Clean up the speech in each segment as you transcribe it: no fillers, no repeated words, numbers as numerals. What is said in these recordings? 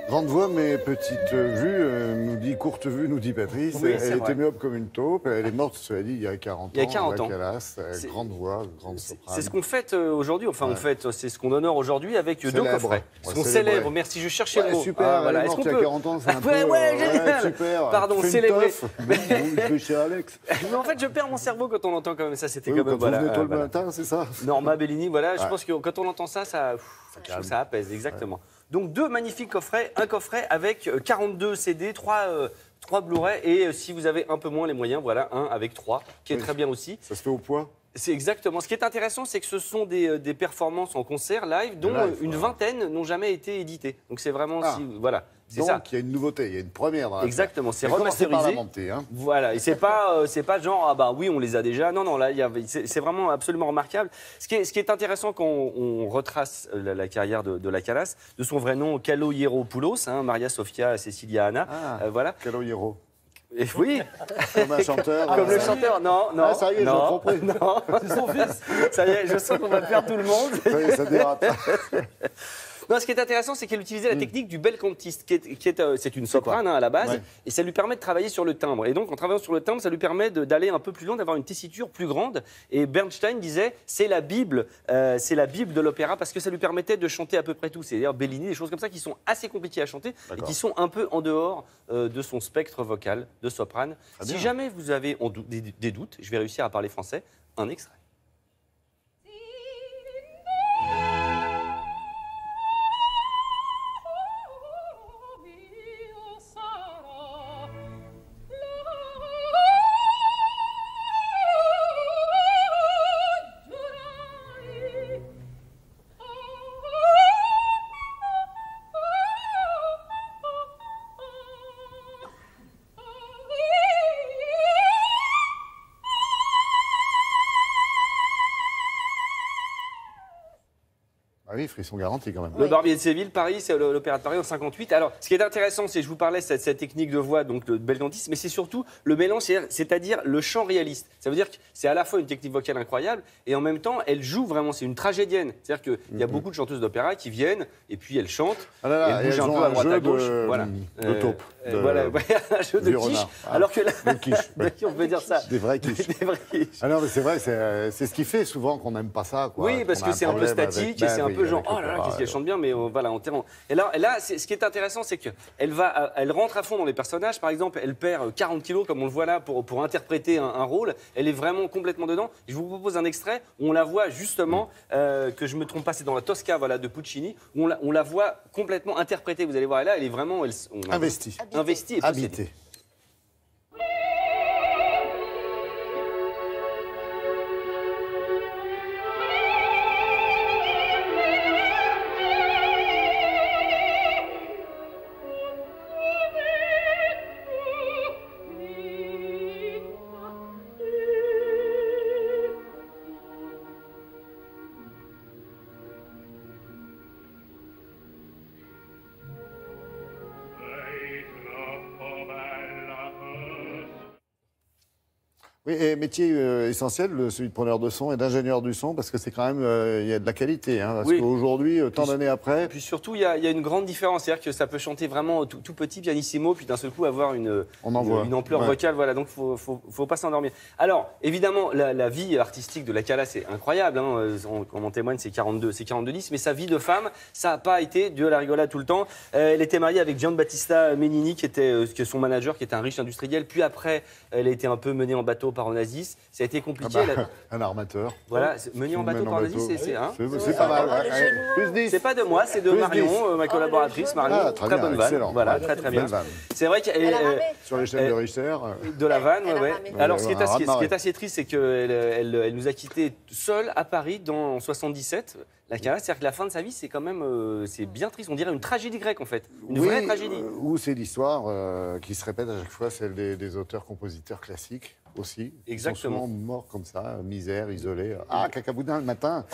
Grande voix, mais petite vue, nous dit courte vue, nous dit Patrice. Oui, elle était myope comme une taupe. Elle est morte, cela dit, il y a 40 ans. Il y a 40 ans. Calas, grande voix, grande soprane. C'est ce qu'on fête aujourd'hui, enfin on fête, c'est ce qu'on honore aujourd'hui avec deux coffrets. Ce qu'on célébrer. célèbre, merci, je cherchais le mot. Super, Ah, voilà. elle est morte il y a 40 ans, c'est un peu... génial. Super. Pardon, Fais une célébrer. teuf. Je vais chez Alex. Mais en fait, je perds mon cerveau quand on entend comme ça, c'était Oui, quand même... quand vous venez tôt le matin, c'est ça? Norma Bellini, voilà, je pense que quand on entend ça, je trouve que ça apaise, exactement. Donc deux magnifiques coffrets, un coffret avec 42 CD, 3 Blu-ray et si vous avez un peu moins les moyens, voilà, un avec 3, qui est très bien aussi. Ça se fait au poids? C'est exactement. Ce qui est intéressant, c'est que ce sont des performances en concert live dont une vingtaine n'ont jamais été éditées. Donc c'est vraiment... voilà. Donc ça. il y a une nouveauté, il y a une première dans exactement, c'est remasterisé. Voilà, et c'est pas genre ah bah oui on les a déjà. Non non là c'est vraiment absolument remarquable. Ce qui est intéressant quand on retrace la carrière de la Calas, de son vrai nom Kalogéropoulos, Maria Sofia Cecilia Anna, voilà. Kalogéro. Et oui. Comme un chanteur. Comme le chanteur, non. Ah, ça y est, j'ai compris. Non, c'est son fils. Ça y est, je sens qu'on va perdre tout le monde. Ça y est, ça dérape. Non, ce qui est intéressant, c'est qu'elle utilisait la technique du bel cantiste, c'est une soprane à la base, et ça lui permet de travailler sur le timbre. Et donc, en travaillant sur le timbre, ça lui permet d'aller un peu plus loin, d'avoir une tessiture plus grande. Et Bernstein disait, c'est la Bible de l'opéra, parce que ça lui permettait de chanter à peu près tout. C'est-à-dire Bellini, des choses comme ça qui sont assez compliquées à chanter et qui sont un peu en dehors de son spectre vocal de soprane. Si jamais vous avez des doutes, je vais réussir à parler français, un extrait. Oui, frisson garanti quand même. Le Barbier de Séville, Paris, c'est l'Opéra de Paris en 58. Alors, ce qui est intéressant, c'est que je vous parlais de cette technique de voix, donc de bel cantiste, mais c'est surtout le mélange, c'est-à-dire le chant réaliste. Ça veut dire que c'est à la fois une technique vocale incroyable et en même temps, elle joue vraiment, c'est une tragédienne. C'est-à-dire qu'il y a beaucoup de chanteuses d'opéra qui viennent et puis elles chantent, elles bougent un peu à droite à gauche. Voilà. De taupe. Voilà, un jeu de quiche. Alors que là, on peut dire ça. Des vrais quiches. Des vrais quiches. Ah non, mais c'est vrai, c'est ce qui fait souvent qu'on n'aime pas ça. Quoi. Oui, parce que c'est un peu statique et c'est un peu genre, oh là là, qu'est-ce qu'elle chante bien, mais voilà, on terrain. Et là ce qui est intéressant, c'est qu'elle rentre à fond dans les personnages. Par exemple, elle perd 40 kilos, comme on le voit là, pour interpréter un rôle. Elle est vraiment complètement dedans. Je vous propose un extrait où on la voit justement, que je ne me trompe pas, c'est dans la Tosca de Puccini, où on la voit complètement interprétée. Vous allez voir, là, elle est vraiment... investie. Investie et habitée. Oui, et métier essentiel, celui de preneur de son et d'ingénieur du son, parce que c'est quand même, il y a de la qualité. Parce qu'aujourd'hui, tant d'années après... Puis surtout, il y a une grande différence. C'est-à-dire que ça peut chanter vraiment tout petit, pianissimo, puis d'un seul coup avoir une ampleur vocale. Voilà, donc il ne faut pas s'endormir. Alors, évidemment, la vie artistique de la Calas, c'est incroyable. Comme en témoigne, c'est 42 10. Mais sa vie de femme, ça n'a pas été Dieu la rigolade tout le temps. Elle était mariée avec Giambattista Menini, qui était son manager, qui était un riche industriel. Puis après, elle a été un peu menée en bateau par Onassis. Ça a été compliqué. Un armateur. Voilà, mené en bateau par Onassis, c'est pas mal. C'est pas de moi, c'est de Marion, ma collaboratrice. Marion, très bonne vanne. Voilà, très bien. C'est vrai qu'elle sur les chaînes de Richter. De la vanne, ouais. Alors, ce qui est assez triste, c'est qu'elle nous a quittés seuls à Paris en 77. La Calas, c'est-à-dire que la fin de sa vie, c'est quand même, c'est bien triste. On dirait une tragédie grecque, en fait. Une vraie tragédie. Ou c'est l'histoire qui se répète à chaque fois, celle des auteurs-compositeurs classiques aussi. Exactement. Ils sont souvent morts comme ça, misère, isolés. Cacaboudin le matin.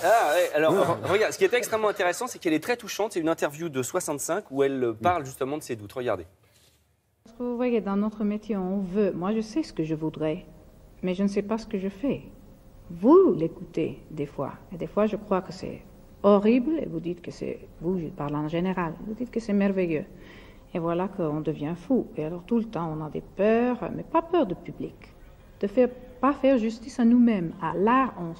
Alors, regarde, ce qui est extrêmement intéressant, c'est qu'elle est très touchante. C'est une interview de 65 où elle parle justement de ses doutes. Regardez. Parce que vous voyez, dans notre métier, on veut. Moi, je sais ce que je voudrais, mais je ne sais pas ce que je fais. Vous l'écoutez des fois. Et des fois, je crois que c'est horrible et vous dites que c'est, vous, je parle en général, vous dites que c'est merveilleux. Et voilà qu'on devient fou. Et alors tout le temps, on a des peurs, mais pas peur de public. Pas faire justice à nous-mêmes. À l'art, on...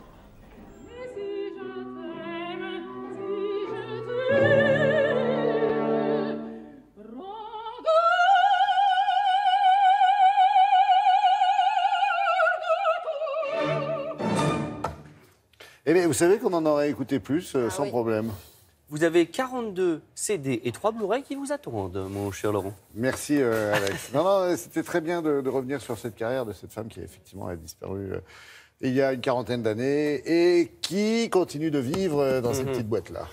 Eh bien, vous savez qu'on en aurait écouté plus sans problème. Vous avez 42 CD et 3 Blu-ray qui vous attendent, mon cher Laurent. Merci, Alex. Non, c'était très bien de revenir sur cette carrière de cette femme qui, effectivement, a disparu il y a une quarantaine d'années et qui continue de vivre dans cette petite boîte-là.